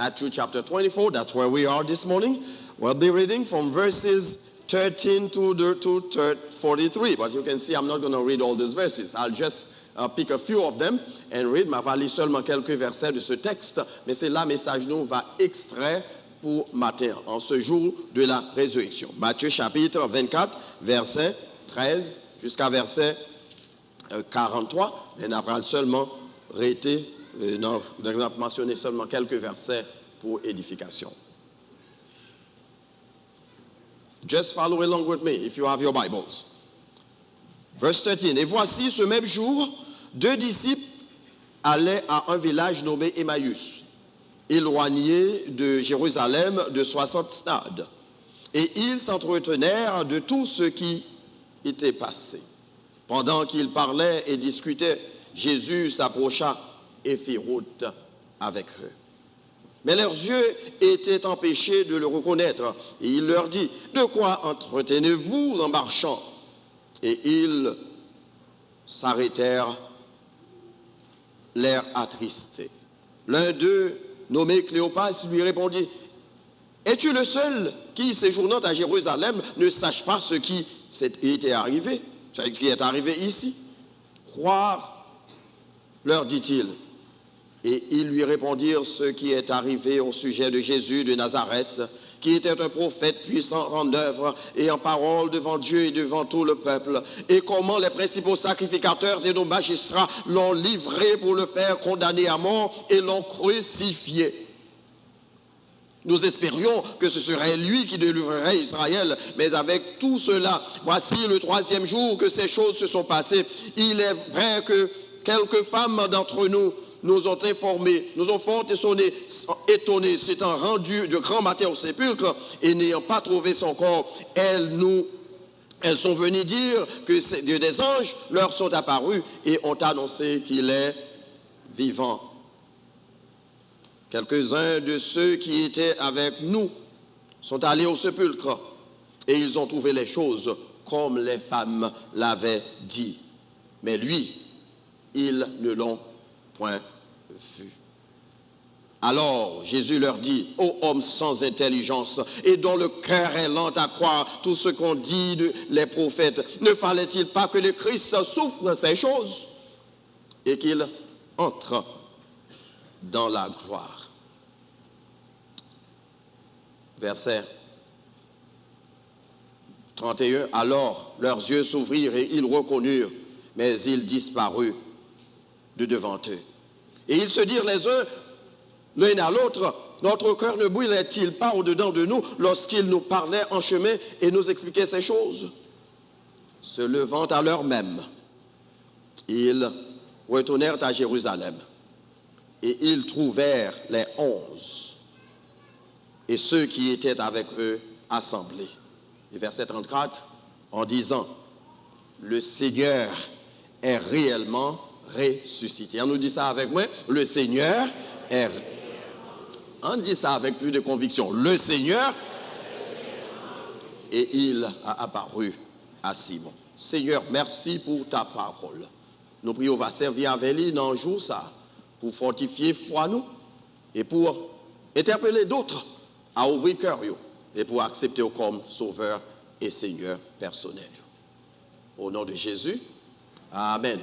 Matthew chapter 24, that's where we are this morning. We'll be reading from verses 13 to 43. But you can see I'm not going to read all these verses. I'll just pick a few of them and read. Ma va lire seulement quelques versets de ce texte. Mais c'est là, message nous va extrait pour matin, en ce jour de la résurrection. Matthieu chapitre 24, verset 13 jusqu'à verset 43. Et on a seulement arrêté, non, on a mentionné seulement quelques versets pour édification. Just follow along with me if you have your Bibles. Verse 13. Et voici, ce même jour, 2 disciples allaient à un village nommé Emmaüs, éloigné de Jérusalem de 60 stades. Et ils s'entretenèrent de tout ce qui était passé. Pendant qu'ils parlaient et discutaient, Jésus s'approcha et fit route avec eux. Mais leurs yeux étaient empêchés de le reconnaître. Et il leur dit, de quoi entretenez-vous en marchant? Et ils s'arrêtèrent, l'air attristé. L'un d'eux, nommé Cléopas, lui répondit, es-tu le seul qui, séjournant à Jérusalem, ne sache pas ce qui était arrivé, ce qui est arrivé ici? Croire, leur dit-il. Et ils lui répondirent ce qui est arrivé au sujet de Jésus de Nazareth, qui était un prophète puissant en œuvre et en parole devant Dieu et devant tout le peuple, et comment les principaux sacrificateurs et nos magistrats l'ont livré pour le faire condamner à mort et l'ont crucifié. Nous espérions que ce serait lui qui délivrerait Israël, mais avec tout cela, voici le 3e jour que ces choses se sont passées. Il est vrai que quelques femmes d'entre nous ont informés, nous ont fort étonnés, s'étant rendus de grand matin au sépulcre et n'ayant pas trouvé son corps, elles sont venues dire que des anges leur sont apparus et ont annoncé qu'il est vivant. Quelques-uns de ceux qui étaient avec nous sont allés au sépulcre et ils ont trouvé les choses comme les femmes l'avaient dit. Mais lui, ils ne l'ont point vu. Alors Jésus leur dit, ô hommes sans intelligence et dont le cœur est lent à croire tout ce qu'ont dit les prophètes, ne fallait-il pas que le Christ souffre ces choses et qu'il entre dans la gloire? Verset 31. Alors leurs yeux s'ouvrirent et ils reconnurent, mais ils disparurent de devant eux. Et ils se dirent les uns l'un à l'autre, notre cœur ne brûlait-il pas au-dedans de nous lorsqu'il nous parlait en chemin et nous expliquait ces choses? Se levant à l'heure même, ils retournèrent à Jérusalem et ils trouvèrent les 11 et ceux qui étaient avec eux assemblés. Et verset 34, en disant, le Seigneur est réellement ressuscité. On nous dit ça avec moi, le Seigneur est... On dit ça avec plus de conviction, le Seigneur, et il a apparu à Simon. Seigneur, merci pour ta parole. Nous prions, va servir avec lui dans le jour ça, pour fortifier foi nous, et pour interpeller d'autres à ouvrir cœur, et pour accepter comme sauveur et Seigneur personnel. Au nom de Jésus, amen.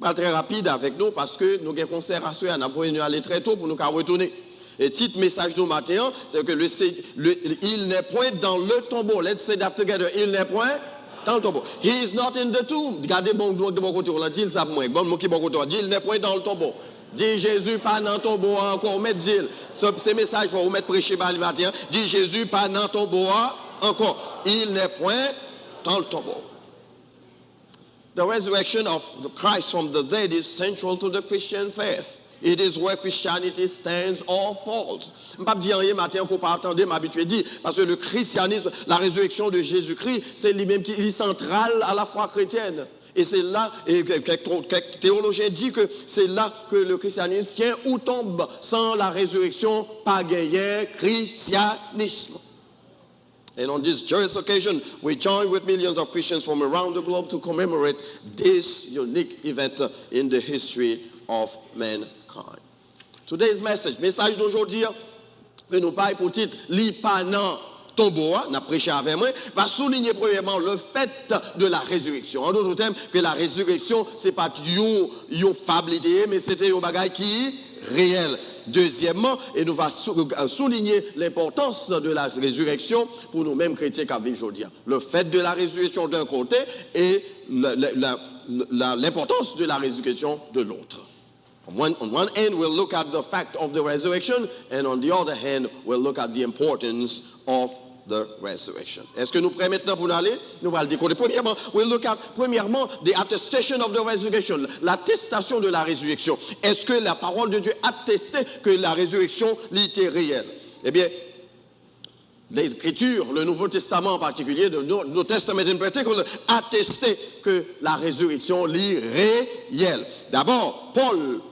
Pas très rapide avec nous parce que nous avons un concert à suivre, nous avons aller très tôt pour nous retourner. Et titre message de matin, c'est que il n'est point dans le tombeau. Let's say that together. Il n'est point dans le tombeau. He is not in the tomb. Regardez bon de mon côté, on a dit ça pour moi. Bon mot qui bon côté, dit il n'est point dans le tombeau. Dit Jésus pas dans le tombeau encore, mettre dit. Ce message pour vous mettre prêcher par le matin. Dit Jésus pas dans le tombeau encore. Il n'est point dans le tombeau. The resurrection of Christ from the dead is central to the Christian faith. It is where Christianity stands or falls. Je ne peux pas dire rien matin qu'on pas attendre, m'habituer à dire, parce que le christianisme, la résurrection de Jésus-Christ, c'est lui-même qui est central à la foi chrétienne. Et c'est là, et quelques théologiens disent que c'est là que le christianisme tient ou tombe. Sans la résurrection, pas gagné christianisme. And on this joyous occasion, we join with millions of Christians from around the globe to commemorate this unique event in the history of mankind. Today's message d'aujourd'hui, que nous parlons pour titre, li pas nan tombeau, n'a prêché avec moi, va souligner premièrement le fait de la résurrection. En d'autres termes, que la résurrection, c'est pas une fabilité, mais c'était un bagage qui est réel. Deuxièmement, et nous va souligner l'importance de la résurrection pour nous-mêmes chrétiens qui vivent aujourd'hui. Le fait de la résurrection d'un côté et l'importance de la résurrection de l'autre. On one hand, we'll look at the fact of the resurrection, and on the other hand, we'll look at the importance of the resurrection. Est-ce que nous prêts maintenant pour aller? Nous allons le décoder. Premièrement, we'll look at, the attestation of the resurrection, l'attestation de la résurrection. Est-ce que la parole de Dieu attestait que la résurrection était réelle? Eh bien, l'Écriture, le Nouveau Testament en particulier, le New Testament in particular, attestait que la résurrection est réelle. D'abord, Paul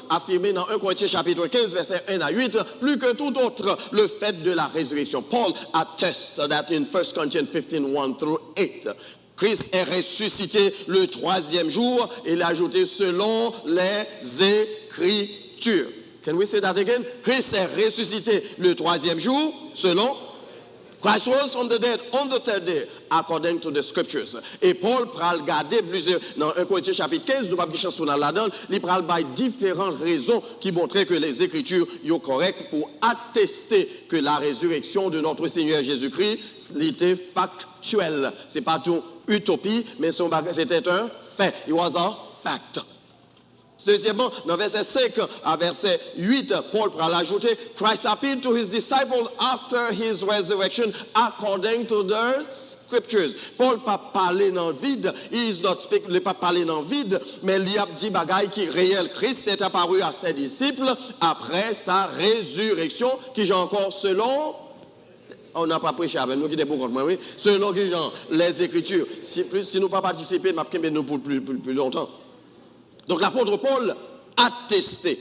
affirmait dans 1 Corinthiens chapitre 15, verset 1 à 8, plus que tout autre, le fait de la résurrection. Paul atteste that in 1 Corinthians 15, 1 through 8. Christ est ressuscité le troisième jour, et il a ajouté selon les Écritures. Can we say that again? Christ est ressuscité le troisième jour, selon Christ rose from the dead on the third day, according to the scriptures. Et Paul pral garder plusieurs, dans 1 Corinthiens chapitre 15, nous n'avons pas de chance pour nous là-dedans, il pral by différentes raisons qui montraient que les Écritures sont correctes pour attester que la résurrection de notre Seigneur Jésus-Christ était factuelle. Ce n'est pas tout utopie, mais c'était un fait. It was a fact. Deuxièmement, dans verset 5 à verset 8, Paul va l'ajouter, Christ appeared to his disciples after his resurrection according to the scriptures. Paul pas parler dans le vide, il ne pas parler dans le vide, mais il a dit bagaille qui est réel. Christ est apparu à ses disciples après sa résurrection, qui j'ai encore selon... On n'a pas prêché avec nous qui était pour contre moi, oui. Selon les Écritures. Si nous pas participer, nous pour plus longtemps. Donc l'apôtre Paul attestait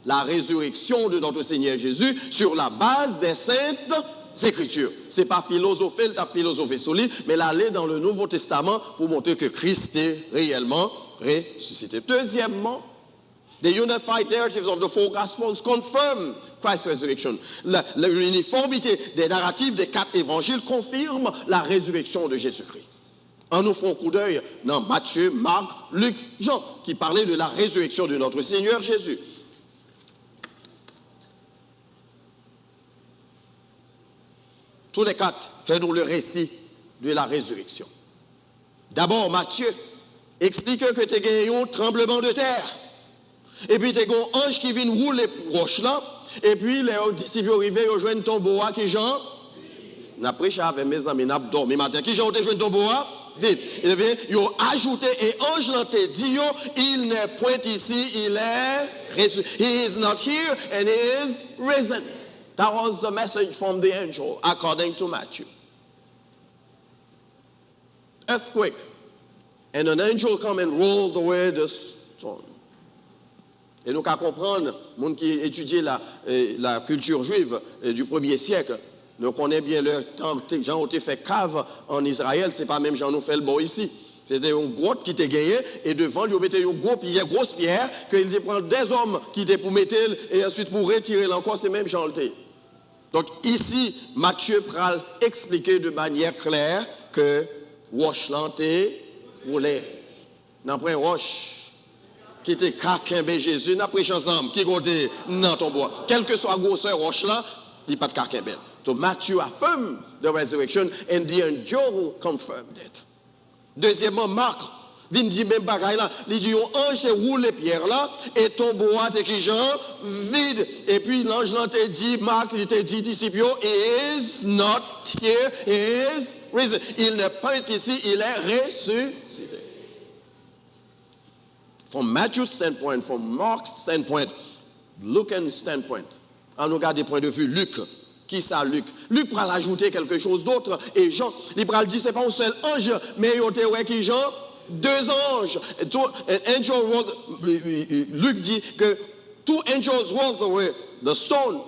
la résurrection de notre Seigneur Jésus sur la base des saintes Écritures. Ce n'est pas philosopher, il a philosophé sur lui, mais l'aller dans le Nouveau Testament pour montrer que Christ est réellement ressuscité. Deuxièmement, the unified narratives of the four Gospels confirm Christ's resurrection. L'uniformité des narratifs des 4 évangiles confirme la résurrection de Jésus-Christ. En nous faisant un coup d'œil dans Matthieu, Marc, Luc, Jean, qui parlaient de la résurrection de notre Seigneur Jésus. Tous les 4 font le récit de la résurrection. D'abord, Matthieu explique que tu as gagné un tremblement de terre. Et puis tu as un ange qui vient rouler roche là. Et puis les disciples arrivés, ils rejoignent ton bois qui Jean. N'a prêché avec mes amis, n'a dormi matin. Qui Jean ont rejoint ton bois? Vite. Et bien, ils ont ajouté, et ange l'a dit, il n'est point ici, il est ressuscité. He is not here and he is risen. That was the message from the angel, according to Matthew. Earthquake. And an angel come and rolled away the stone. Et nous, qu'à comprendre, les gens qui étudient la culture juive du 1er siècle, nous connaissons bien le temps que Jean a fait cave en Israël, ce n'est pas même Jean nous fait le beau ici. C'était une grotte qui était gagnée et devant, il mettait une grosse pierre qu'il prend des hommes qui étaient pour mettre et ensuite pour retirer l'encore, c'est même Jean le. Donc ici, Matthieu pral expliquer de manière claire que roche l'anté roulé. N'a pas roche qui était kakembe Jésus, n'a pas ensemble qui côté dans ton bois. Quelle que soit la grosseur roche là, il n'y a pas de kakembe. So Matthew affirmed the resurrection and the angel confirmed it. Deuxièmement, Marc vient dire même bagaille là, il dit un ange roule les pierres là et ton bois est qui Jean vide et puis l'ange là te dit Marc il te dit disciple is not here, is risen. Il n'est pas ici, il est ressuscité. From Matthew's standpoint, from Mark's standpoint, Luke's standpoint, on regarde des points de vue Luc. Qui ça, Luc? Luc va ajouter quelque chose d'autre. Et Jean, il va dire, ce n'est pas un seul ange, mais il y a qui Jean? 2 anges. Luc dit que 2 angels rolled away the stone.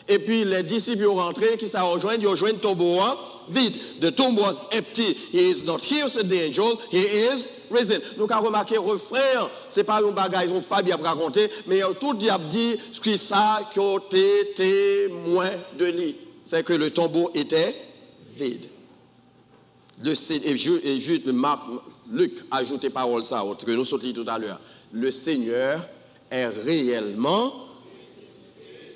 Et puis les disciples ont rentré, qui ça rejoint? Ils ont tombeau vide. The tomb was empty. He is not here, said the angel. He is risen. Nous avons remarqué, refrain, ce n'est pas un bagage, on Fabien a raconté, mais tout diable dit, ce qui ça, qui a été témoin de lui. C'est que le tombeau était vide. Et juste Luc a ajouté parole ça, que nous sommes dit tout à l'heure. Le Seigneur est réellement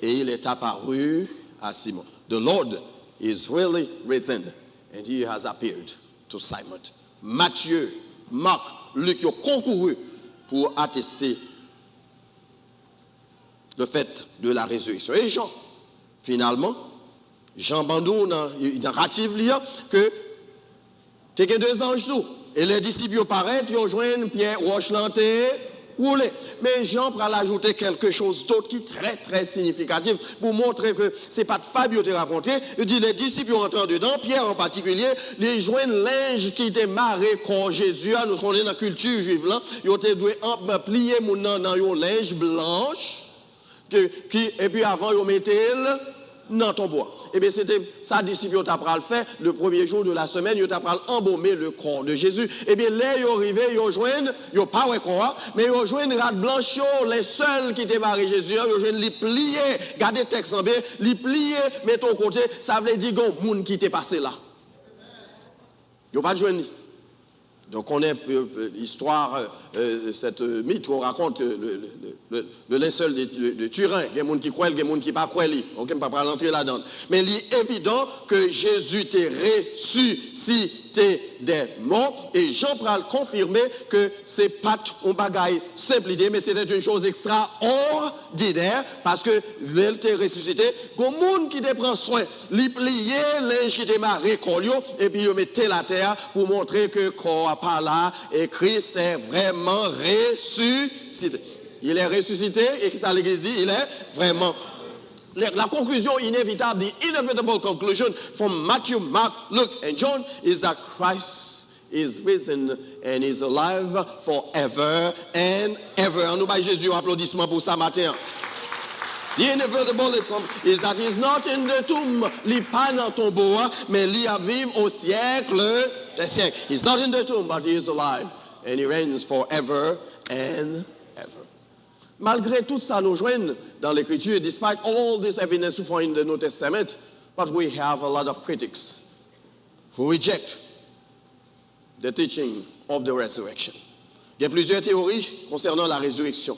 et il est apparu à Simon. The Lord is really risen and he has appeared to Simon. Matthieu, Marc, Luc ont concouru pour attester le fait de la résurrection. Et Jean, finalement, Jean Bandou dans le narratif que tu as deux anges et les disciples paraissent, ils rejoignent Pierre Rochelanté. Mais Jean va ajouter quelque chose d'autre qui est très très significatif pour montrer que ce n'est pas de Fabio qui raconté. Il dit les disciples rentrant dedans, Pierre en particulier, les joignent linge qui était marré quand Jésus, nous sommes dans la culture juive là, ils ont dû plier mon dans un linge blanche, et puis avant ils mettaient dans ton bois. Et bien c'était ça, disciples ont appris à le faire le premier jour de la semaine, ils ont appris à embaumer le corps de Jésus. Et bien là, ils sont arrivés, ils ont joint, ils n'ont pas le corps, mais ils ont joint une rate blanche, les seuls qui étaient mariés Jésus, ils ont joint les pliés, gardez le texte en bien, les pliés, mettez au côté, ça veut dire qu'il y a un monde qui était passé là. Ils n'ont pas de joint. Donc on est l'histoire, cette mythe qu'on raconte, le linceul de Turin. Il y a des gens qui croient, il y a des gens qui ne croient pas. On ne peut pas rentrer là-dedans. Mais il est évident que Jésus est ressuscité des morts. Et Jean Pral confirmer que ce n'est pas un bagaille simple idée, mais c'était une chose extraordinaire parce que il était ressuscité. Il y a des gens qui prennent soin, ils plient linge qui était marré, et puis ils mettent la terre pour montrer que corps pas là et Christ est vraiment ressuscité. Il est ressuscité et ça l'église dit, il est vraiment. La conclusion inévitable, the inevitable conclusion from Matthew, Mark, Luke and John is that Christ is risen and is alive forever and ever. On nous bat Jésus applaudissement pour ça matin. The inevitable is that he's not in the tomb. Il n'est pas dans le tombeau, mais il vit au siècle des siècles. He's not in the tomb, but he is alive. And he reigns forever and ever. Malgré tout ça, nous joignons dans l'Écriture, despite all this evidence we find in the New Testament, but we have a lot of critics who reject the teaching of the resurrection. Il y a plusieurs théories concernant la résurrection.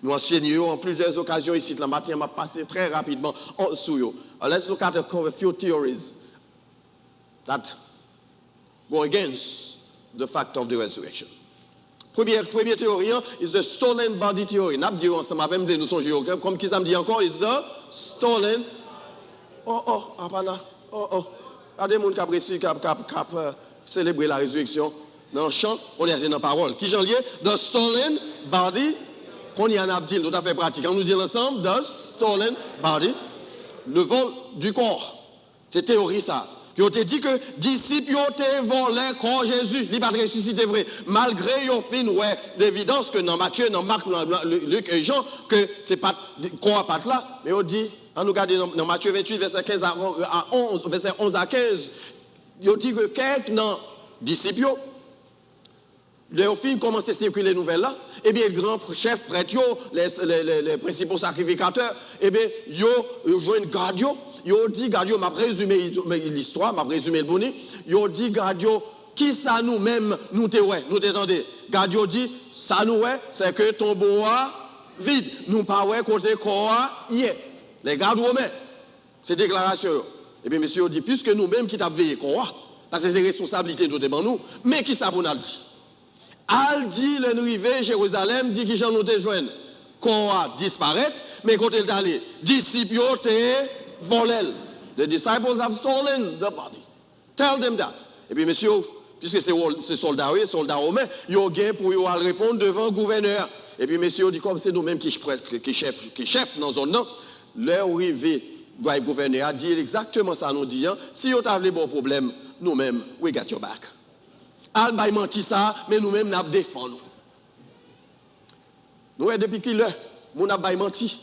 Nous enseignons en plusieurs occasions ici. Le matin, on va passer très rapidement en dessous. Let's look at a few theories that go against the fact of the resurrection. Première théorie is the stolen body theory. Nous disons ensemble avec nous songer comme qui ça me dit encore is the stolen. Pas là. Il y a des gens qui apprécient qui célébrer la résurrection dans le chant, on est dans la parole. Qui j'en lié? The stolen body. Qu'on y en a dit tout à fait pratique. On nous dit ensemble, the stolen body, le vol du corps. C'est théorie ça. Qui ont dit que disciples ont volé corps Jésus. Il va ressusciter vrai. Malgré yon fin ouais d'évidence que dans Matthieu, dans Marc, dans Luc et Jean que c'est pas corps pas là, mais on dit on nous regarde dans Matthieu 28 verset 15 à 11, verset 11 à 15, il dit que quelques disciples les filles commencent à circuler les nouvelles là, et bien, les grands chefs prêtres, les principaux sacrificateurs, et bien, ils ont une garde, ils ont dit, garde, m'a résumé l'histoire, m'a résumé le bonnet, ils ont dit, garde, qui ça nous-mêmes, nous t'étendez. Garde dit, ça nous c'est que ton bois vide, nous pas ouais côté corps hier. Les gardes romains, c'est déclaration. Et bien, monsieur dit, puisque nous-mêmes qui t'avons veillé corps, parce que c'est responsabilité de nous, mais qui ça vous a dit? Al dit l'arrivée Jérusalem dit que j'en ai te joindre. Qu'on a disparaître, mais quand il est allé, disciples te volé. The disciples have stolen the body. Tell them that. Et puis monsieur, puisque c'est soldats romains, ils ont gagné pour répondre devant le gouverneur. Et puis monsieur dit comme c'est nous-mêmes qui chef dans la zone là, leur arrivée, le gouverneur a dit exactement ça nous dit. Si vous avez bon problème, nous-mêmes, we got your back. Al bay menti ça, mais nous-mêmes nous défendons. Nous depuis qu'il nous n'a bay menti.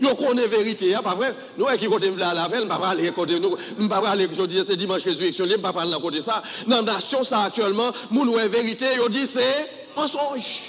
Yo connaît vérité, pas vrai? Nous qui côté la veille, pas aller côté nous, pas aller aujourd'hui c'est dimanche résurrection, pas parler côté ça. Dans la nation ça actuellement, nous vérité, yo dit c'est mensonge.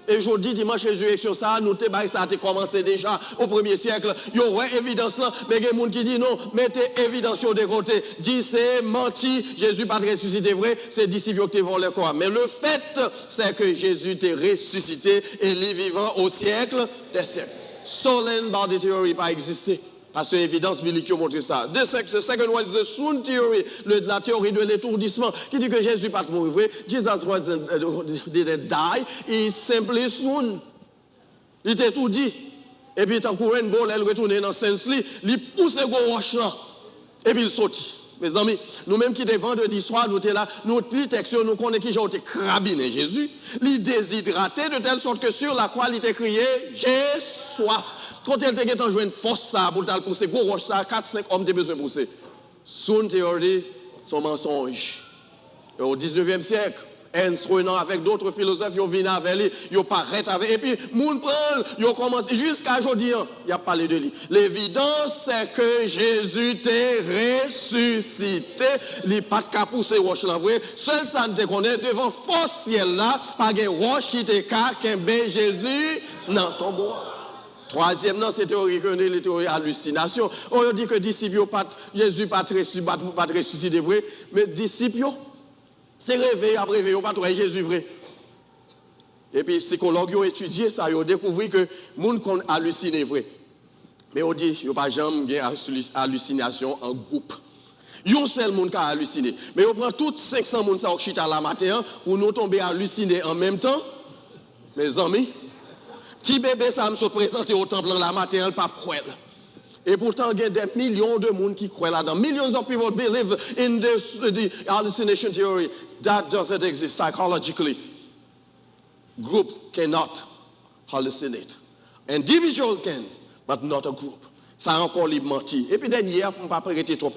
Et aujourd'hui, dimanche résurrection, ça, nous ça a commencé déjà au 1er siècle. Il y aurait évidence là, mais il y a des gens qui disent non, mettez évidence de côté. Dit c'est menti, Jésus pas ressuscité vrai, c'est disciples qui vont le croire. Mais le fait, c'est que Jésus est ressuscité et il est vivant au siècle des siècles. Stolen body theory pas existé. Parce que l'évidence biblique montre ça. The second one is the soon theory, la théorie de l'étourdissement, qui dit que Jésus n'est pas mort vrai. Jesus didn't die, he simply soon. Il était tout dit. Et puis, il a couru une bolle, elle retourne dans Saint-Sli, il pousse le gros roche là. Et puis, il saute. Mes amis, nous-mêmes qui étions vendredi soir, nous étions là, nous textions, nous connaissons qui j'ai été crabiné Jésus, il déshydraté de telle sorte que sur la croix, il était crié, j'ai soif. Quand elle était en jouant une force ça pour pousser, gros roche ça, 4-5 hommes ont besoin de pousser. Soon théorie, son mensonge. Et au 19e siècle, Ernst Renan avec d'autres philosophes, ils viennent avec lui, ils paraissent avec lui, et puis, moun prend, ils ont commencé, jusqu'à aujourd'hui, il a parlé de lui. L'évidence, c'est que Jésus t'est ressuscité, il n'a pas de cas pousser roche là, vrai. Seul ça ne te connaît, devant force ciel là, pas de roche qui te cas, qu'un Jésus, non, tombeau. Troisième, c'est théorie que les théories hallucination. On dit que disciples, Jésus pas ressuscité vrai, mais disciples, c'est rêvé après rêvé, pas trouvé Jésus vrai. Et puis, psychologues ont étudié ça, ils ont découvert que les gens qui ont halluciné vrai. Mais on dit qu'il n'y a pas jamais hallucination en groupe. Il y a un seul monde qui a halluciné. Mais on prend toutes 500 personnes qui sont à la matin pour nous tomber hallucinés en même temps. Mes amis, petit bébé, ça me se présente au temple dans la matin, le pape croit. Et pourtant, il y a des millions de monde qui croient là-dedans. Millions of people believe in the hallucination theory. That doesn't exist psychologically. Groups cannot hallucinate. Individuals can, but not a group. Ça encore les mentir. Et puis dernier, on ne peut pas arrêter trop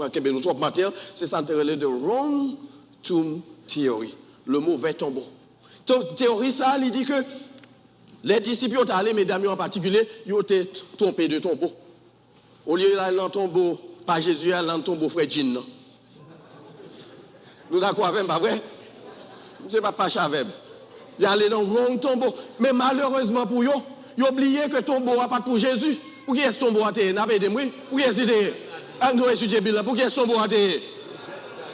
mentir, c'est ça le wrong tomb theory, le mauvais tombeau. Théorie ça, il dit que les disciples ont allé, mesdames en particulier, ils ont été trompés de tombeau. Au lieu d'aller dans le tombeau, pas Jésus, aller dans le tombeau frère Jean. Nous d'accord avec, pas vrai? Je ne sais pas fâché avec. Ils allaient dans le wrong tombeau. Mais malheureusement pour eux, ils ont oublié que le tombeau n'est pas pour Jésus. Pour qui est-ce que le tombeau a été? Pour qui est-ce que c'est? Nous étudions bien. Pour qui est-ce que le tombeau a été?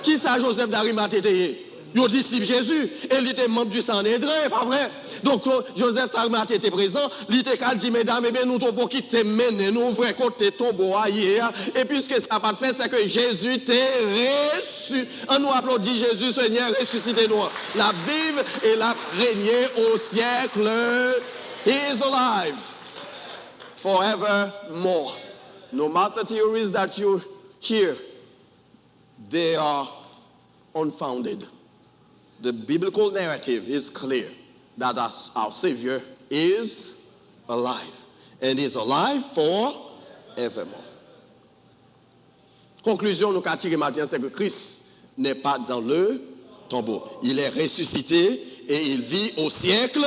Qui ça Joseph d'Arimathée était? Il a disciple Jésus. Et il était membre du Sanhédrin, pas vrai? Donc Joseph d'Arimathée était présent. Il était dit, mesdames, eh bien, nous tombeau qui te mène, nous ouvrons côté tombeau hier. Et puisque ça n'a pas de fait, c'est que Jésus t'est reçu. On nous applaudit Jésus, Seigneur, ressuscitez-nous. La vive et la régner au siècle. He is alive. Forevermore. No matter theories that you hear, they are unfounded. The biblical narrative is clear that our Savior is alive and is alive forevermore. Conclusion, nous avons tiré maintenant, c'est que Christ n'est pas dans le tombeau. Il est ressuscité et il vit au siècle.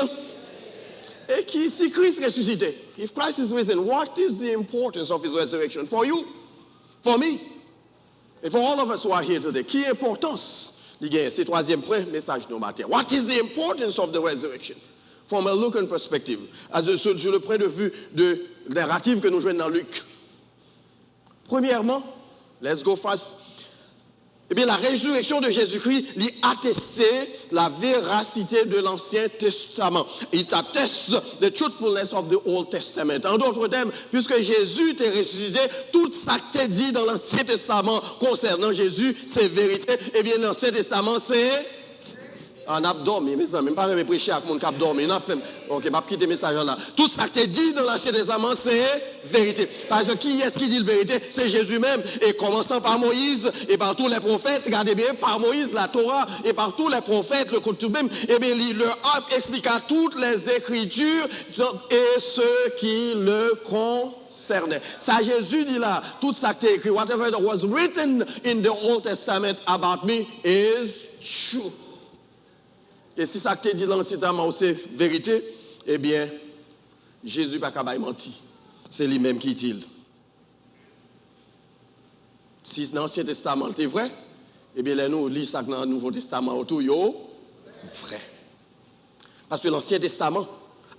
Et si Christ est ressuscité, if Christ is risen, what is the importance of his resurrection for you, for me, and for all of us who are here today? Qui est l'importance? C'est le troisième point, message de matin. What is the importance of the resurrection? From a Lucan perspective, sur le point de vue de narrative que nous jouons dans Luc. Premièrement, let's go fast. Eh bien, la résurrection de Jésus-Christ lui attestait la véracité de l'Ancien Testament. Il atteste the truthfulness of the Old Testament. En d'autres termes, puisque Jésus est ressuscité, tout ça qui est dit dans l'Ancien Testament concernant Jésus, c'est vérité. Eh bien, l'Ancien Testament, c'est en abdomen, mes amis, je ne vais pas prêcher avec mon cap dormi. Ok, je vais quitter le message là. Tout ça qui est dit dans l'Ancien Testament, c'est vérité. Parce que qui est-ce qui dit la vérité? C'est Jésus même. Et commençant par Moïse et par tous les prophètes, regardez bien, par Moïse, la Torah, et par tous les prophètes, le Koutub même, eh bien, il leur expliqua toutes les Écritures et ce qui le concernait. Ça, Jésus dit là, tout ça qui est écrit, whatever that was written in the Old Testament about me is true. Et si ça qui est dit dans l'Ancien Testament c'est vérité, eh bien, Jésus n'a pas menti. C'est lui-même qui dit. Si l'Ancien Testament est vrai, eh bien, nous lisons ça dans le Nouveau Testament autour, yo, vrai. Parce que l'Ancien Testament,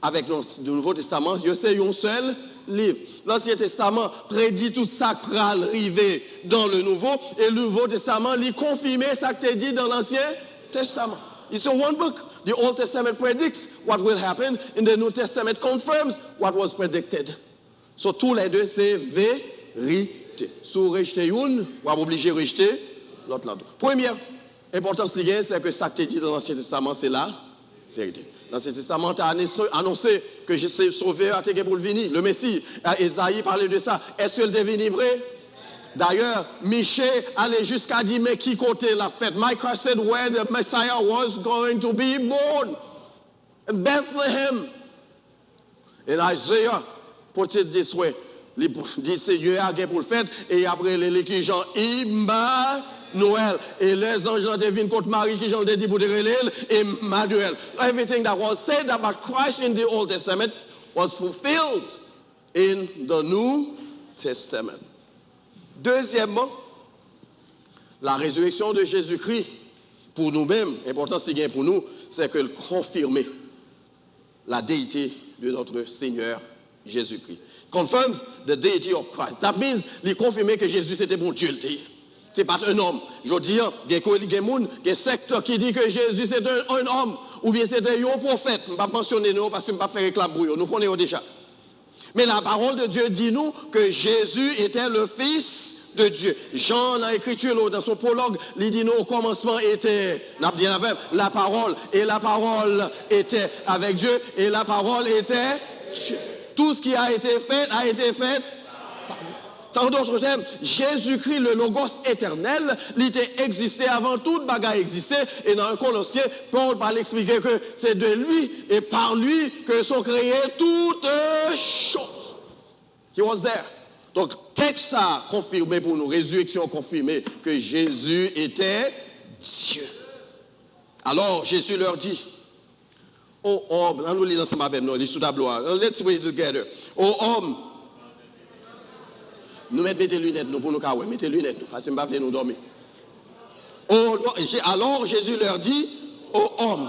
avec le Nouveau Testament, c'est un seul livre. L'Ancien Testament prédit tout ça qui va arriver dans le Nouveau, et le Nouveau Testament lui confirme ça qui est dit dans l'Ancien Testament. It's a one book. The Old Testament predicts what will happen, and the New Testament confirms what was predicted. So tous les deux, c'est vérité. Si vous rejetez une, vous êtes obligé de rejeter l'autre. Première importance, c'est que ça qui est dit dans l'Ancien Testament, c'est la vérité. L'Ancien Testament a annoncé que je sais sauver à pour le venir. Le Messie, Esaïe parlait de ça. Est-ce qu'il est devenu vrai? D'ailleurs, Michée allait jusqu'à dire, mais qui côté la fête? Micah said where the Messiah was going to be born. In Bethlehem. Et Isaiah, pour te dire, il dit Seigneur a pour le fait, et après les qui Jean Emmanuel. Et les anges ont deviné contre Marie qui Jean dit pour Emmanuel. Everything that was said about Christ in the Old Testament was fulfilled in the New Testament. Deuxièmement, la résurrection de Jésus-Christ, pour nous-mêmes, important c'est bien pour nous, c'est que confirmer la déité de notre Seigneur Jésus-Christ. Confirms the deity of Christ. That means, il confirmer que Jésus c'était bon Dieu. C'est pas un homme. Je dis, il y a des sectes qui disent que Jésus c'est un homme, ou bien c'était un prophète. Je ne vais pas mentionner nous parce que je ne vais pas faire réclame pour eux. Nous connaissons déjà. Mais la parole de Dieu dit nous que Jésus était le Fils de Dieu. Jean, dans l'écriture, dans son prologue, il dit nous au commencement était la parole, et la parole était avec Dieu, et la parole était Dieu. Tout ce qui a été fait par lui. En d'autres termes, Jésus-Christ, le Logos éternel, il était existé avant toute bagarre existait. Et dans un Colossien, Paul va l'expliquer que c'est de lui et par lui que sont créées toutes choses. He was there. Donc, texte ça confirmé pour nous, résurrection confirmée que Jésus était Dieu. Alors, Jésus leur dit, oh homme, nous lisons ensemble avec nous, les sous tableau. Let's read together. Oh homme, nous mettons les lunettes nous pour nous caouer, mettez les lunettes nous, parce que nous ne pouvons pas nous dormir. Oh, alors Jésus leur dit, oh homme.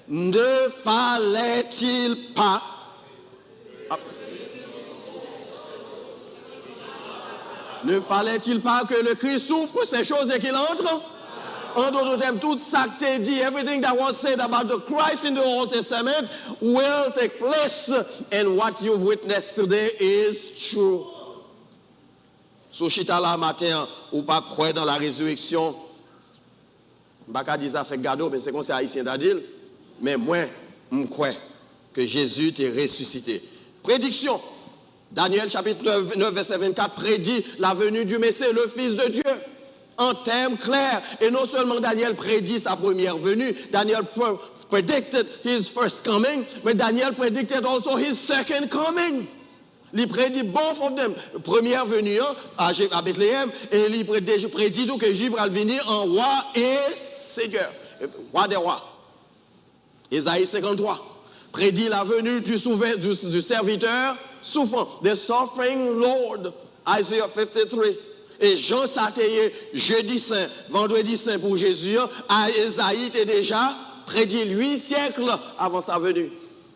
Ne fallait-il pas que le Christ souffre ces choses et qu'il entre? En d'autres termes, tout ça que tu dit, everything that was said about the Christ in the Old Testament will take place, and what you've witnessed today is true. So, chita la matin, ou pas croire dans la résurrection, je ne vais pas dire ça fait gado, mais c'est comme ça haïtien d'Adil. Mais moi, je crois que Jésus t'est ressuscité. Prédiction. Daniel chapitre 9, verset 24 prédit la venue du Messie, le Fils de Dieu. En termes clairs. Et non seulement Daniel prédit sa première venue, Daniel predicted his first coming, but Daniel predicted also his second coming. Il prédit both of them. Première venue à Bethléem, et il prédit tout que Jésus va venir en roi et Seigneur. Roi des rois. Ésaïe 53 prédit la venue du serviteur souffrant, the suffering Lord. Isaiah 53. Et Jean s'atteignait jeudi saint, vendredi saint pour Jésus. Ésaïe était déjà prédit 8 siècles avant sa venue.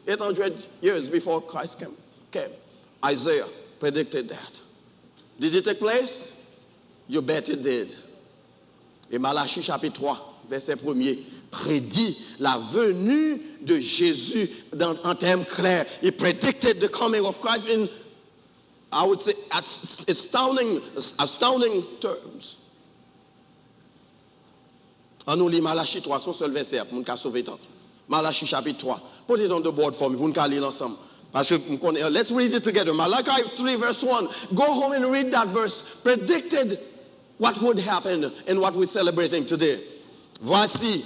800 years before Christ came. Isaiah predicted that. Did it take place? You bet it did. Et Malachie chapitre 3, verset 1er, prédit la venue de Jésus en termes clairs. He predicted the coming of Christ in, I would say, astounding terms. On nous lit Malachie 3, son seul verset, pour nous sauver temps. Malachie chapitre 3. Put it on the board for me, pour nous lire ensemble. Parce que, let's read it together. Malachi 3 verse 1. Go home and read that verse. Predicted what would happen and what we're celebrating today. Voici.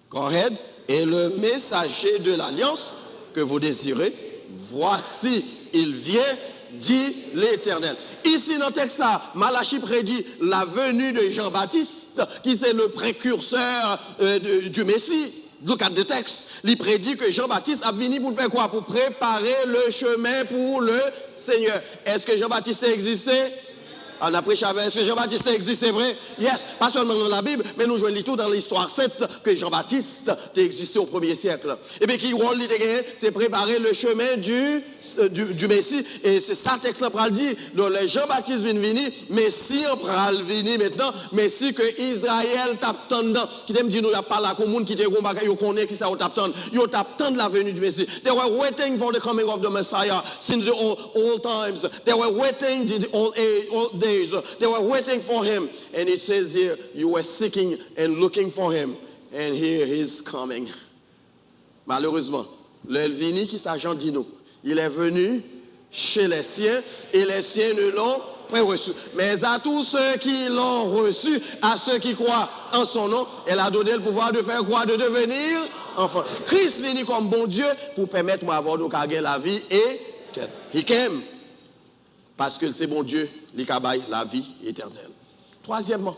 Go ahead. Et le messager de l'alliance que vous désirez, voici, il vient dit l'Éternel. Ici dans le texte, Malachie prédit la venue de Jean-Baptiste, qui c'est le précurseur du Messie. Du cadre de texte, il prédit que Jean-Baptiste a venu pour faire quoi? Pour préparer le chemin pour le Seigneur. Est-ce que Jean-Baptiste a existé? On a prêché avec, est-ce que Jean-Baptiste existait vrai? Yes, pas seulement dans la Bible, mais nous jouons tout dans l'histoire 7 que Jean-Baptiste a existé au 1er siècle. Et bien, qui rôle il a gagné? C'est préparer le chemin du Messie. Et c'est ça le texte central dit. Donc, Jean-Baptiste vient venir, Messie en pral venir maintenant, Messie que Israël tape dedans. Qui t'aime dire, nous n'avons pas la commune qui te connaît, qui ça tape dedans. Ils tape de la venue du Messie. They were waiting for the coming of the Messiah since the old times. They were waiting the old days. They were waiting for him. And it says here, you were seeking and looking for him. And here he's coming. Malheureusement, le vini qui s'agent dit nous. Il est venu chez les siens et les siens ne l'ont pas reçu. Mais à tous ceux qui l'ont reçu, à ceux qui croient en son nom, elle a donné le pouvoir de faire quoi? De devenir enfant. Christ venu comme bon Dieu pour permettre d'avoir la vie et he came. Parce que c'est bon Dieu, il cabaye la vie éternelle. Troisièmement,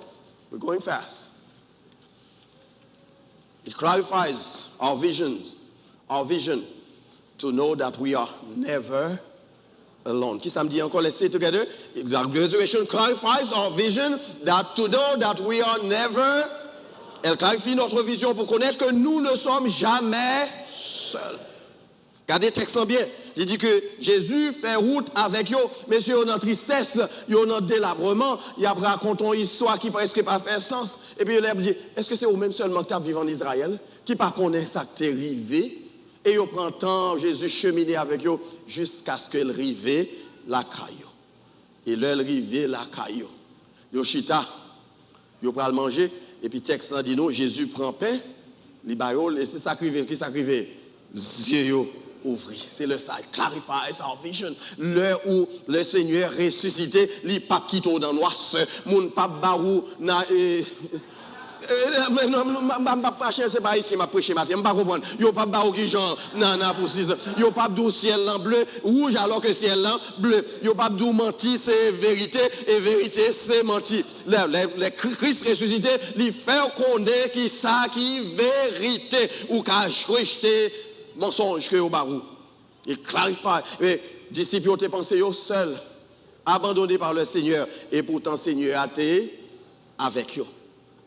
we're going fast. It clarifies our vision to know that we are never alone. Qui ça me dit encore? Let's say together. The resurrection clarifies our vision that to know that we are never. Elle clarifie notre vision pour connaître que nous ne sommes jamais seuls. Regardez le texte bien. Il dit que Jésus fait route avec eux, mais ils ont dans tristesse, ils ont dans délabrement, ils racontent une histoire qui presque pas fait sens. Et puis il leur dit, est-ce que c'est vous-même seulement qui vivent en Israël, qui par connaît ça qui est arrivé, et ils prennent temps, Jésus cheminer avec eux jusqu'à ce qu'il arrive la caillou. Et leur arrive la caillou. Ils chita, ils prennent manger, et puis le texte dit nous, Jésus prend pain, les baillons, et c'est ça qui s'acrive, yeux ouvrir. C'est le ça, clarifies our vision. L'heure où le Seigneur ressuscité, les papes qui tournent dans noir, mon pape barou, c'est pas ici, m'a prêché matin, je ne pas comprendre. Yo pas barou qui genre, nana pour 6 ans. Yo pas dou ciel en bleu, rouge alors que ciel en bleu. Yo pas dou menti, c'est vérité, et vérité, c'est menti. Le Christ ressuscité, il fait connaître qui ça, qui vérité, ou qu'a rejeté mensonge que au barou. Il clarifie. Les disciples ont pensé eux seuls, abandonnés par le Seigneur, et pourtant le Seigneur a été avec eux,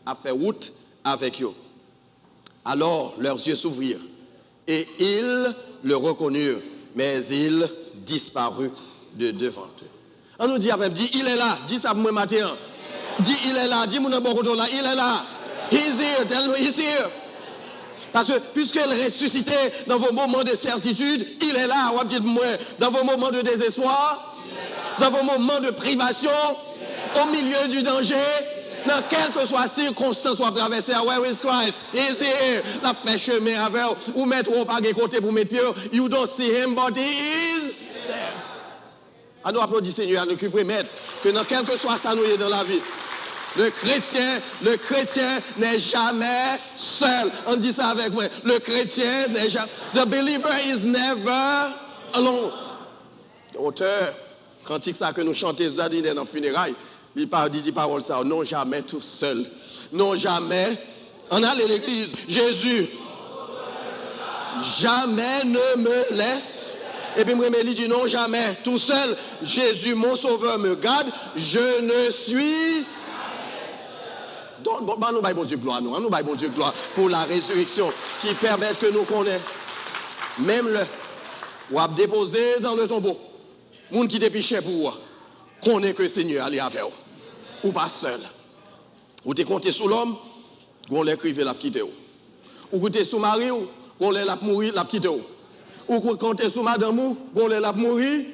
a fait route avec eux. Alors leurs yeux s'ouvrirent et ils le reconnurent, mais il disparut de devant eux. On nous dit avec, dit il est là, dis ça pour moi matin. Dis il est là, dis mon bon côté là, il est là. He's here, tell me he's here. Parce que puisqu'il ressuscitait dans vos moments de certitude, il est là, dans vos moments de désespoir, dans vos moments de privation, au milieu du danger, dans quelle que soit circonstance soit traversée, where is Christ? He's here. La fait chemin avec ou mettre au pas de côté pour mettre pied, you don't see him, but he is there. À nous applaudir Seigneur, à nous permettre que dans quel que soit ça nous est dans la vie, le chrétien n'est jamais seul. On dit ça avec moi. Le chrétien n'est jamais. The believer is never alone. Auteur, cantique ça que nous chantons dans le funérailles, il dit parole ça. Non jamais tout seul. Non jamais. On a l'église. Jésus. Jamais ne me laisse. Et puis, il dit non jamais tout seul. Jésus, mon sauveur, me garde. Je ne suis. Donc, nous baillons Dieu gloire, nous baillons Dieu gloire pour la résurrection qui permet que nous connaissions. Même le, ou à déposer dans le tombeau, monde qui dépichait pour vous, connaît que le Seigneur allait avec vous, ou pas seul. Ou tu compté sous l'homme, on l'écrivait la quitter. Ou compté sous Marie, on l'a mourir, la quitter. Ou compté sous madame, on l'a mourir,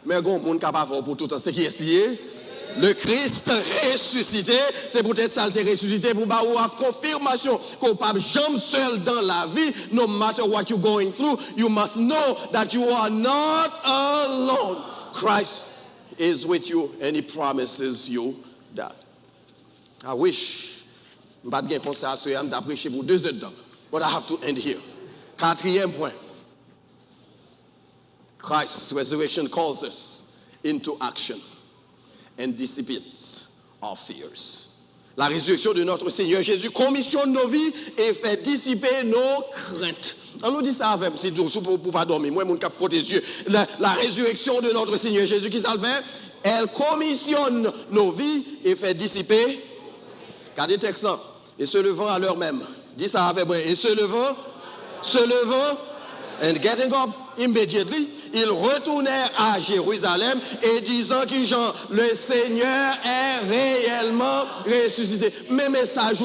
mais on monde capable pour tout ce qui est scié. Le Christ ressuscité, c'est peut-être ça, le ressuscité pour avoir confirmation qu'on pas jamais seul dans la vie. No matter what you're going through, you must know that you are not alone. Christ is with you and he promises you that. I wish, je ne vais pas penser à ce que je prêcher pour 2 heures dedans. But I have to end here. 4e point. Christ's resurrection calls us into action and dissipates our fears. La résurrection de notre Seigneur Jésus commissionne nos vies et fait dissiper nos craintes. On nous dit ça avec, si pour ne pas dormir, moi, mon cap frotte les yeux. La résurrection de notre Seigneur Jésus, qui ça le fait? Elle commissionne nos vies et fait dissiper. Regardez le texte. Et se levant à l'heure même. Dis ça avec moi. Et se levant, and getting up immediately, ils retournèrent à Jérusalem et disant que Jean, le Seigneur est réellement ressuscité. Mes messages,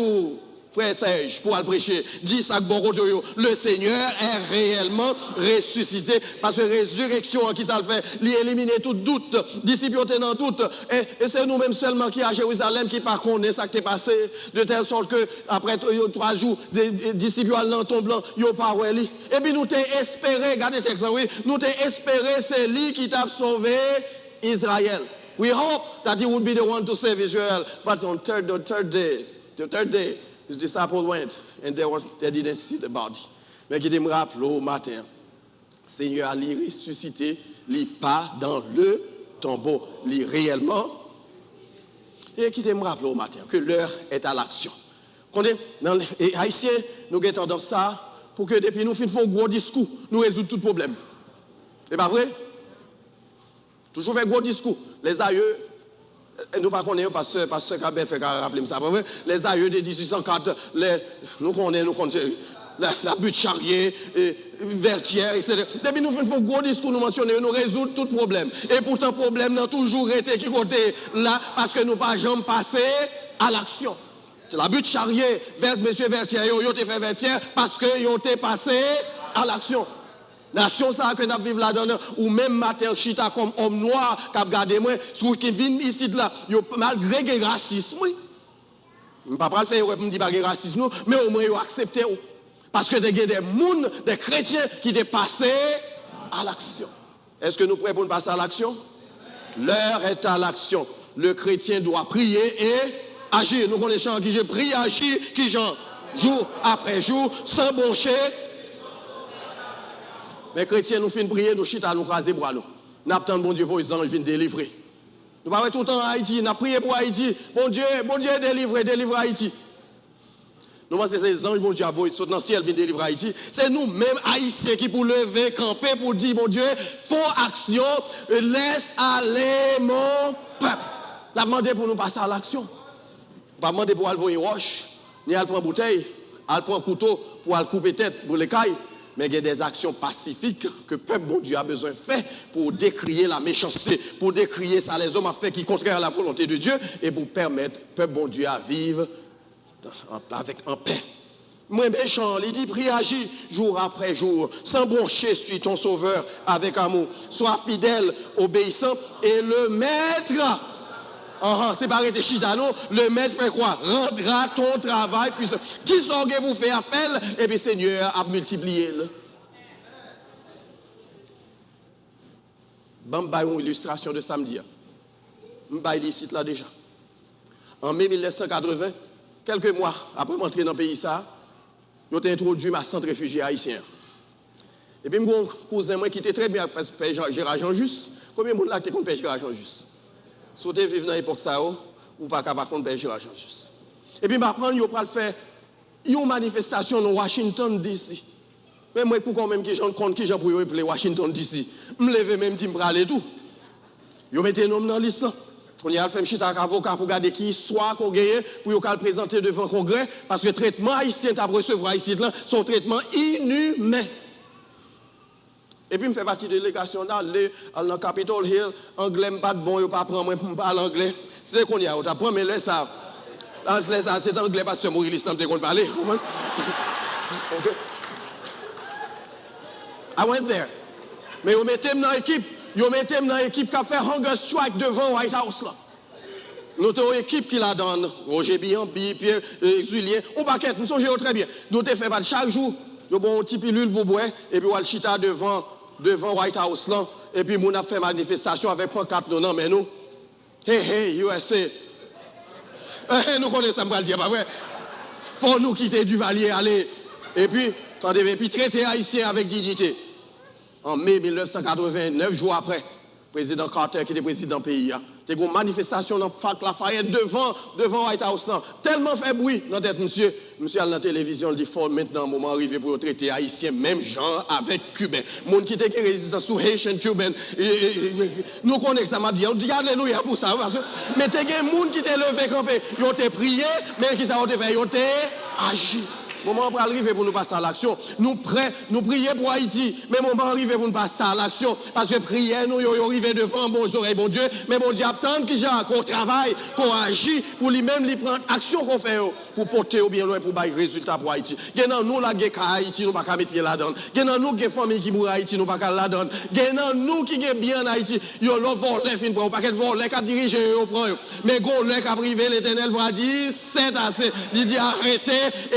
frère Serge, pour le prêcher, dit ça le Seigneur est réellement ressuscité. Parce que résurrection, qui ça le fait, l'éliminer tout doute, disciples dans doute. Et c'est nous-mêmes seulement qui à Jérusalem qui par contre ça qui est passé, de telle sorte que après 3 jours, les disciples dans ton blanc, ils pas ouais. Et puis nous t'ai espéré, regardez le texte, oui, nous t'ai espéré, c'est lui qui t'a sauvé Israël. We hope that he would be the one to save Israel. But on the third day, his disciples went and they didn't see the body. Mais qui me rappelle au matin, Seigneur a ressuscité, il pas dans le tombeau, il réellement. Et qui me rappelle au matin que l'heure est à l'action. Et Haïtiens, nous avons tendance ça pour que depuis nous faisons un gros discours, nous résoudons tout problème. C'est pas vrai? Toujours faire un gros discours. Les aïeux, nous ne connaissons pas parce que Kabé fait rappeler ça. Les aïeux de 1804, nous connaissons la butte charrier, vertière, etc. Depuis nous faisons un gros discours, nous mentionnons, nous résoudons tout problème. Et pourtant, le problème n'a toujours été qui côté là, parce que nous n'avons pas jamais passé à l'action. La butte charrier, monsieur Vertière, ils ont été fait vertière parce qu'ils ont été passés à l'action. Nation ça que nous vivons là-dedans, ou même matin chita comme homme noir, qui a gardé moi, qui vient ici de là, malgré le racisme, oui. Je ne vais pas le faire, je ne dis pas le racisme, mais au moins ils ont accepté. Parce que il y a des gens, des chrétiens qui sont passés à l'action. Est-ce que nous sommes prêts pour nous passer à l'action? L'heure est à l'action. Le chrétien doit prier et agir. Nous connaissons qui je prie, agir, qui j'en jour après jour, sans broncher. Mais chrétiens, nous finissons prier, nous chita, nous craser bras nous. Nous attendons bon Dieu, vos anges viennent délivrer. Nous parlons tout le temps en Haïti, nous prions pour Haïti. Bon Dieu, délivre Haïti. Nous pensons que ces anges, bon Dieu, sont dans le ciel, viennent délivrer Haïti. C'est nous-mêmes, Haïtiens, qui pour lever, camper, pour dire, bon Dieu, font action, laisse aller mon peuple. La demandé pour nous passer à l'action. Pas demander pour aller voir une roche, ni aller prendre bouteille, aller prendre couteau pour aller couper tête pour les cailles. Mais il y a des actions pacifiques que le peuple bon Dieu a besoin de faire pour décrier la méchanceté, pour décrier ça les hommes à faire qui contraire à la volonté de Dieu et pour permettre au peuple bon Dieu à vivre en paix. Moi méchant, il dit prie agis jour après jour, sans broncher suis ton sauveur avec amour. Sois fidèle, obéissant et le maître. C'est pas arrêter chitano, le maître fait quoi? Rendra ton travail puissant. Qui sont vous faire faire et puis Seigneur a multiplié. Bon, une illustration de samedi. Je vais ici là déjà. En mai 1980, quelques mois après m'entrer dans le pays, j'ai introduit ma centre réfugié haïtien. Et puis, mon cousin qui était très bien avec Père Gérard Jean-Just. Combien de monde là qui contre Père Gérard Jean-Just? Si vous vivez dans l'époque ça, ou pas capable de Père Gérard Jean-Just. Et puis, je vais faire une manifestation dans Washington, D.C. Mais moi, pourquoi même que j'en compte qui j'en pour les Washington, D.C. Je me lève même, je me aller tout. Je mets un homme dans la liste. On y a fait un petit avocat pour regarder qui histoire qu'on gagne pour le présenter devant le Congrès. Parce que le traitement haïtien à recevoir ici, son traitement inhumain. Et puis, je fais partie de la délégation d'aller dans Capitol Hill. Anglais, pas de bon, je ne pas prendre moi pour parler anglais. C'est qu'on y a, on apprend, mais là, ça. C'est anglais parce que Maurice n'a pas parler. I went there. Mais ils mettaient dans l'équipe. Ils mettaient dans l'équipe qui a fait hunger strike devant White House. Nous avons une équipe qui la donne. Roger Bian, Pierre, Julien. On paquet, nous sommes très bien. Nous avons fait chaque jour. Nous avons un petit pilule pour boire. Et puis, on a chita devant White House. Là. Et puis, nous avons fait manifestation avec pancarte. Non, mais nous. Hey, USA. Nous connaissons ça, je vais le dire, pas vrai? Faut nous quitter Duvalier, aller. Et puis, traiter Haïtien avec dignité. En mai 1989, jours après, le président Carter qui était président pays. Il y a une manifestation dans Fac Lafayette devant White House. Tellement fait bruit dans tête, monsieur. Monsieur à la télévision, il dit faut maintenant, moment arrivé pour traiter haïtien, même genre avec cubain. Monde qui était résistant sous Haitian cubain. Nous connaissons ça, m'a dit, on dit alléluia pour ça. Mais il y a des gens qui étaient levés campés. Ils ont prié, mais qui ça ont fait, ils ont agi. Moment pour arriver pour nous passer à l'action. Nous prêts, nous prions pour Haïti, mais moment arrivé pour nous passer à l'action. Parce que prier, nous arrivons devant bon oreilles, bon Dieu, mais bon Dieu attend qu'on travaille, qu'on agit pour lui-même, lui prendre action qu'on fait pour porter au bien loin pour bailler résultat pour Haïti. Gagnant nous la guerre à Haïti, nous pas qu'à mettre pied là-dedans. Gagnant nous qui famille qui mourent Haïti, nous pas qu'à là-dedans. Gagnant nous qui est bien en Haïti, yo l'autre volet fin prend paquet volet qui diriger au prend. Mais gros le qui privé l'Éternel va dire c'est assez. Il dit arrêtez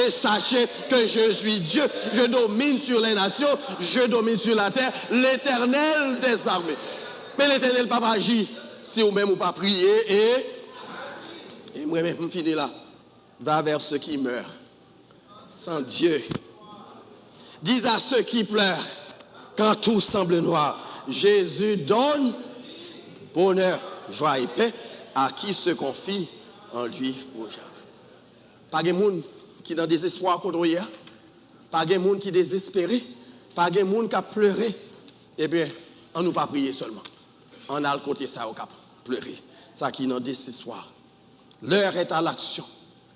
et sachez que je suis Dieu, je domine sur les nations, je domine sur la terre, l'Éternel des armées. Mais l'Éternel pas agir si vous même ou pas prier et moi-même finis là. Va vers ceux qui meurent sans Dieu. Dis à ceux qui pleurent quand tout semble noir. Jésus donne bonheur, joie et paix à qui se confie en lui au jamais. Pas de monde qui dans désespoir contre hier, pas de monde qui désespéré, pas de monde qui a pleuré. Eh bien, on nous pas prier seulement. On a le côté ça au cap pleurer. Ça qui dans désespoir. L'heure est à l'action.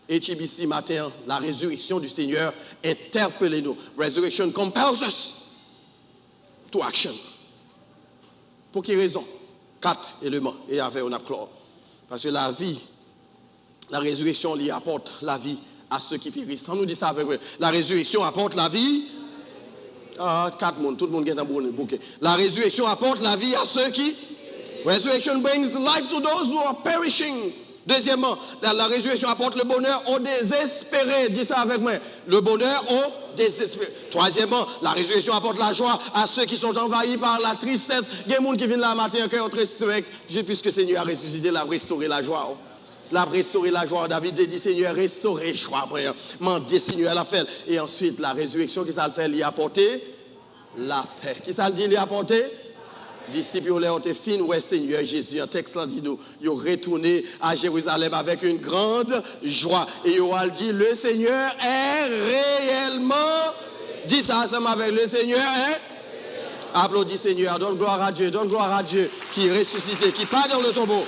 Et ici matin, la résurrection du Seigneur interpelle-nous. Resurrection compels us to action. Pour quelle raison? 4 éléments. Et avec on a clore. Parce que la vie, la résurrection lui apporte la vie à ceux qui périssent. On nous dit ça avec eux. La résurrection apporte la vie. 4 monde, tout le monde est dans le bouquet. La résurrection apporte la vie à ceux qui. Resurrection brings life to those who are perishing. Deuxièmement, la résurrection apporte le bonheur aux désespérés. Dis ça avec moi. Le bonheur aux désespérés. Troisièmement, la résurrection apporte la joie à ceux qui sont envahis par la tristesse. Il y a des gens qui viennent là matin, cœur triste, puisque le Seigneur a ressuscité, il a restauré la joie. La restaurer la joie. David dit, Seigneur, restaurer la joie. Mandez, Seigneur, la fait. Et ensuite, la résurrection, qui ça le fait? Il a apporté la paix. Qui ça le dit? Il a apporté? Disciples ont été fins, ouais, Seigneur Jésus. Un texte là dit nous, ils ont retourné à Jérusalem avec une grande joie. Et ils ont dit, le Seigneur est réellement. Dis ça ensemble avec le Seigneur est. Applaudis Seigneur, donne gloire à Dieu qui est ressuscité, qui part dans le tombeau.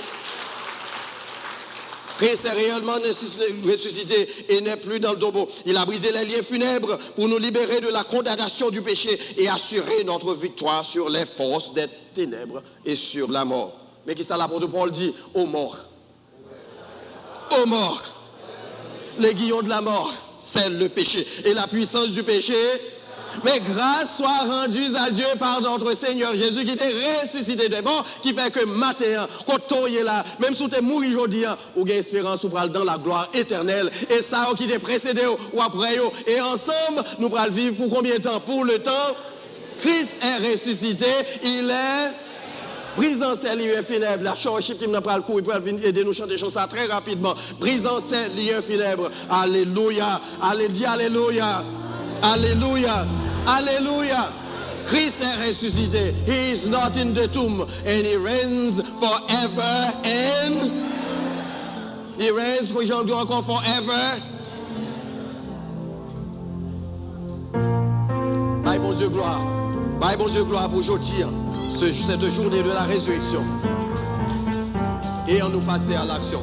Christ est réellement ressuscité et n'est plus dans le tombeau. Il a brisé les liens funèbres pour nous libérer de la condamnation du péché et assurer notre victoire sur les forces des ténèbres et sur la mort. Mais qu'est-ce que l'apôtre Paul dit? Aux morts. Aux morts. L'aiguillon de la mort, c'est le péché. Et la puissance du péché. Mais grâce soit rendue à Dieu par notre Seigneur Jésus qui était ressuscité des morts, qui fait que matin, quand tu es là, même si tu es mort aujourd'hui, ou avez espérance ou dans la gloire éternelle. Et ça, qui t'est précédé ou après, et ensemble, nous allons vivre pour combien de temps? Pour le temps. Christ est ressuscité, il est brisant ces lieux funèbres. La chorchip qui nous prend le coup, il peut venir aider nous chanter ça très rapidement. Brisant ces lieux funèbres. Alléluia, alléluia, alléluia. Alléluia, alléluia. Christ est ressuscité. He is not in the tomb and he reigns forever and he reigns aujourd'hui encore forever. Bye bon Dieu gloire. Bye bon Dieu gloire pour aujourd'hui, cette journée de la résurrection. Et on nous passer à l'action.